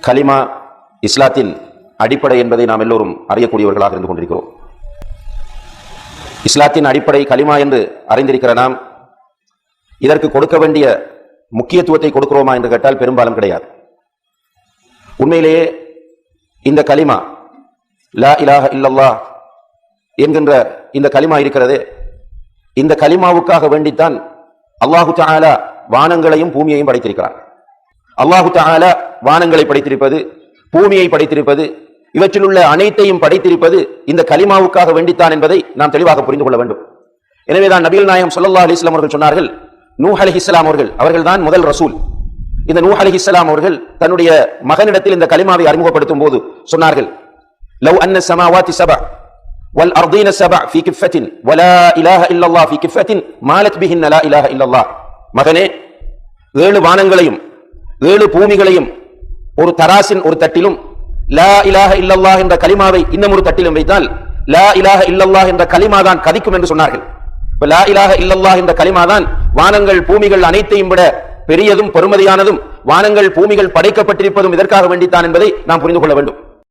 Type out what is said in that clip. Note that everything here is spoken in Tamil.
கலிமா இஸ்லாத்தின் அடிப்படை என்பதை நாம் எல்லோரும் அறியக்கூடியவர்களாக இருந்து கொண்டிருக்கிறோம். இஸ்லாத்தின் அடிப்படை கலிமா என்று அறிந்திருக்கிற நாம் இதற்கு கொடுக்க வேண்டிய முக்கியத்துவத்தை கொடுக்கிறோமா என்று கேட்டால் பெரும்பாலும் கிடையாது. உண்மையிலேயே இந்த கலிமா லா இலாஹ இல்லல்லாஹ் என்கின்ற இந்த கலிமா இருக்கிறது, இந்த கலிமாவுக்காக வேண்டித்தான் அல்லாஹு தஆலா வானங்களையும் பூமியையும் படைத்திருக்கிறார். அல்லாஹு தஆலா வானங்களை படைத்திருப்பது, பூமியை படைத்திருப்பது, இவற்றில் உள்ள அனைத்தையும் படைத்திருப்பது இந்த கலிமாவுக்காக வேண்டித்தான் என்பதை நாம் தெளிவாக புரிந்து கொள்ள வேண்டும். எனவேதான் நபிகள் நாயகம் ஸல்லல்லாஹு அலைஹி வஸல்லம் அவர்கள் சொன்னார்கள், நூஹ் அலைஹிஸ்ஸலாம் அவர்கள்தான் முதல் ரசூல். இந்த நூஹ் அலைஹிஸ்ஸலாம் அவர்கள் தன்னுடைய மகனிடத்தில் இந்த கலிமாவை அறிமுகப்படுத்தும் போது சொன்னார்கள், லவ் அன்ன ஸமாவாத்தி சபஅ வல் அர்தீன சபஅ ஃபீ கிஃபத்தின் வலா இலாஹ இல்லல்லாஹ் ஃபீ கிஃபத்தின் மாலத் பிஹின்ன லா இலாஹ இல்லல்லாஹ். மகனே, 7 வானங்களையும் 7 பூமிகளையும் ஒரு தராசின் ஒரு தட்டிலும் லா இலாஹ இல்லல்லாஹ் என்ற கலிமாவை இன்னும் ஒரு தட்டிலும் வைத்தால் லா இலாஹ இல்லல்லாஹ் என்ற கலிமா தான் கதிக்கும் என்று சொன்னார்கள். லா இலாஹ இல்லல்லாஹ் என்ற கலிமா தான் வானங்கள் பூமிகள் அனைத்தையும் விட பெரியதும் பெருமதியானதும், வானங்கள் பூமிகள் படைக்கப்பட்டிருப்பதும் இதற்காக வேண்டித்தான் என்பதை நாம் புரிந்து கொள்ள வேண்டும்.